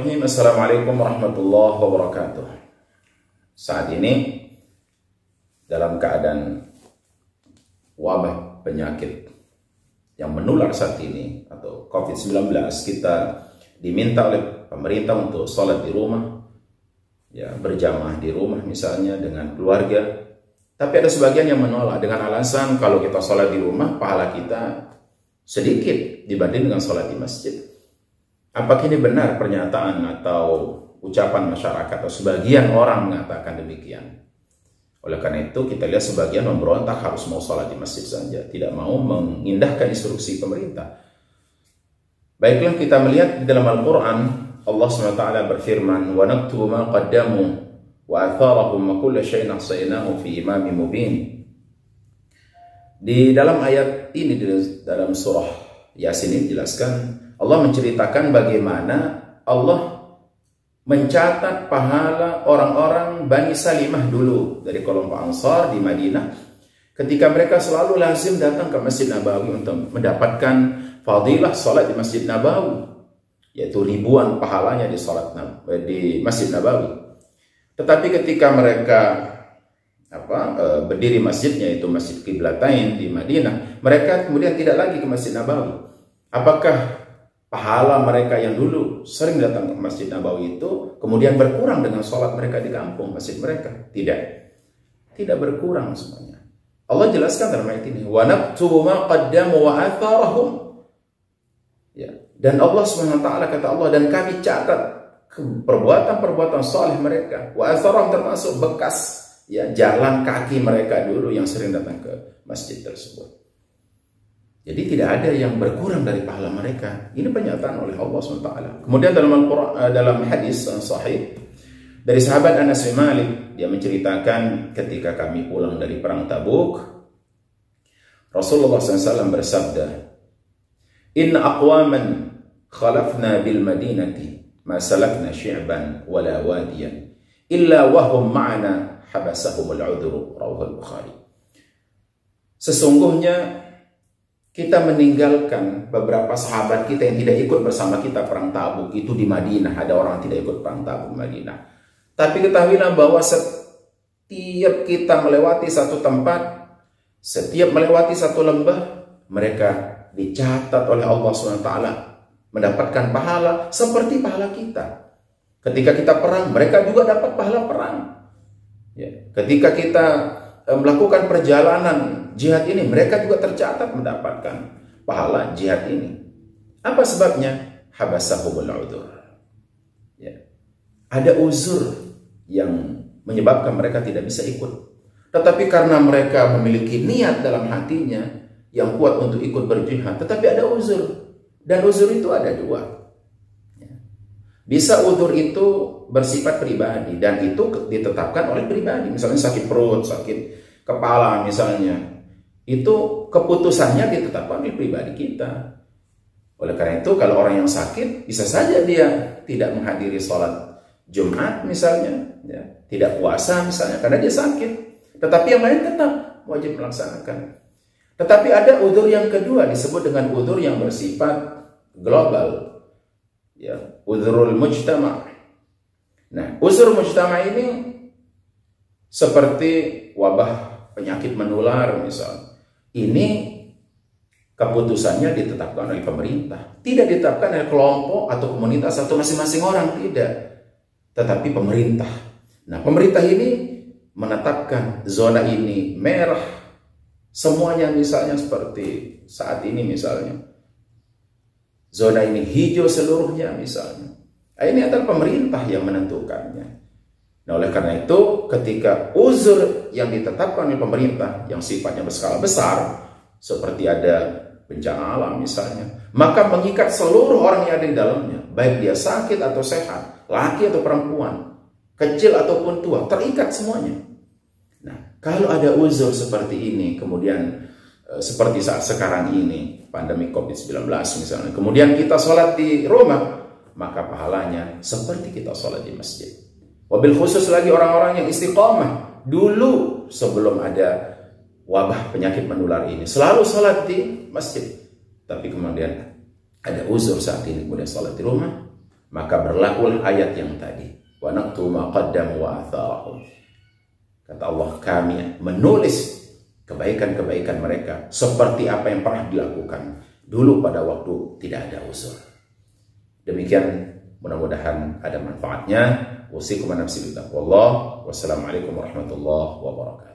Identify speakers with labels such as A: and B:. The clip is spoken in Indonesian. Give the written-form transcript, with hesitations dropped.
A: Bismillahirrahmanirrahim. Assalamualaikum warahmatullahi wabarakatuh. Saat ini dalam keadaan wabah penyakit yang menular saat ini atau COVID-19, kita diminta oleh pemerintah untuk sholat di rumah, ya, berjamaah di rumah misalnya dengan keluarga. Tapi ada sebagian yang menolak dengan alasan kalau kita sholat di rumah, pahala kita sedikit dibanding dengan sholat di masjid. Apakah ini benar pernyataan atau ucapan masyarakat atau sebagian orang mengatakan demikian? Oleh karena itu kita lihat sebagian memberontak harus mau sholat di masjid saja, tidak mau mengindahkan instruksi pemerintah. Baiklah, kita melihat di dalam Al-Quran Allah SWT berfirman, wa naktubu ma qaddamu wa atharahum wa kulla syai'in ahsaynahu fi imamin mubin. Di dalam ayat ini, di dalam surah Yasin ini dijelaskan, Allah menceritakan bagaimana Allah mencatat pahala orang-orang Bani Salimah dulu dari kelompok Ansar di Madinah, ketika mereka selalu lazim datang ke Masjid Nabawi untuk mendapatkan fadilah salat di Masjid Nabawi, yaitu ribuan pahalanya di di Masjid Nabawi. Tetapi ketika mereka berdiri masjidnya, itu Masjid Qiblatain di Madinah, mereka kemudian tidak lagi ke Masjid Nabawi. Apakah pahala mereka yang dulu sering datang ke Masjid Nabawi itu kemudian berkurang dengan sholat mereka di kampung masjid mereka? Tidak berkurang semuanya. Allah jelaskan dalam ayat ini, wa naktubu ma qaddamu wa atharahum. Ya, dan Allah SWT kata Allah, dan kami catat perbuatan-perbuatan saleh mereka, wa atharahum termasuk bekas, ya, jalan kaki mereka dulu yang sering datang ke masjid tersebut. Jadi tidak ada yang berkurang dari pahala mereka. Ini pernyataan oleh Allah SWT. Kemudian dalam hadis sahih dari sahabat Anas bin Malik, dia menceritakan ketika kami pulang dari perang Tabuk, Rasulullah SAW bersabda, inna aqwaman khalafna bil madinati ma salakna syi'ban wala wadiyan illa wahum ma'ana habasahumul udhru, rawahu Bukhari. Sesungguhnya kita meninggalkan beberapa sahabat kita yang tidak ikut bersama kita perang Tabuk itu di Madinah. Ada orang yang tidak ikut perang Tabuk di Madinah. Tapi ketahuilah bahwa setiap kita melewati satu tempat, setiap melewati satu lembah, mereka dicatat oleh Allah SWT mendapatkan pahala seperti pahala kita. Ketika kita perang, mereka juga dapat pahala perang. Ya. Ketika kita melakukan perjalanan jihad ini, mereka juga tercatat mendapatkan pahala jihad ini. Apa sebabnya? Habasahumul udhur. Ya. Ada uzur yang menyebabkan mereka tidak bisa ikut. Tetapi karena mereka memiliki niat dalam hatinya yang kuat untuk ikut berjihad, tetapi ada uzur. Dan uzur itu ada dua. Ya. Bisa uzur itu bersifat pribadi, dan itu ditetapkan oleh pribadi. Misalnya sakit perut, sakit kepala misalnya, itu keputusannya ditetapkan oleh pribadi kita. Oleh karena itu kalau orang yang sakit, bisa saja dia tidak menghadiri sholat Jumat misalnya, ya, tidak puasa misalnya karena dia sakit, tetapi yang lain tetap wajib melaksanakan. Tetapi ada uzur yang kedua, disebut dengan uzur yang bersifat global, ya, uzurul mujtama'. Nah, uzur mujtama' ini seperti wabah penyakit menular misal. Ini keputusannya ditetapkan oleh pemerintah, tidak ditetapkan oleh kelompok atau komunitas atau masing-masing orang, tidak, tetapi pemerintah. Nah, pemerintah ini menetapkan zona ini merah semuanya, misalnya seperti saat ini misalnya zona ini hijau seluruhnya misalnya. Ini adalah pemerintah yang menentukannya. Nah, oleh karena itu ketika uzur yang ditetapkan oleh pemerintah yang sifatnya berskala besar, seperti ada bencana alam misalnya, maka mengikat seluruh orang yang ada di dalamnya, baik dia sakit atau sehat, laki atau perempuan, kecil ataupun tua, terikat semuanya. Nah, kalau ada uzur seperti ini, kemudian seperti saat sekarang ini, pandemi COVID-19 misalnya, kemudian kita sholat di rumah, maka pahalanya seperti kita sholat di masjid. Wabil khusus lagi orang-orang yang istiqomah dulu sebelum ada wabah penyakit menular ini, selalu sholat di masjid. Tapi kemudian ada uzur saat ini, kemudian sholat di rumah, maka berlakulah ayat yang tadi, wa naktubu ma qaddamu wa atharahum. Kata Allah, kami menulis kebaikan-kebaikan mereka seperti apa yang pernah dilakukan dulu pada waktu tidak ada uzur. Demikian, mudah-mudahan ada manfaatnya. Wasikum an nafsi bittaqwallah. Wassalamualaikum warahmatullahi wabarakatuh.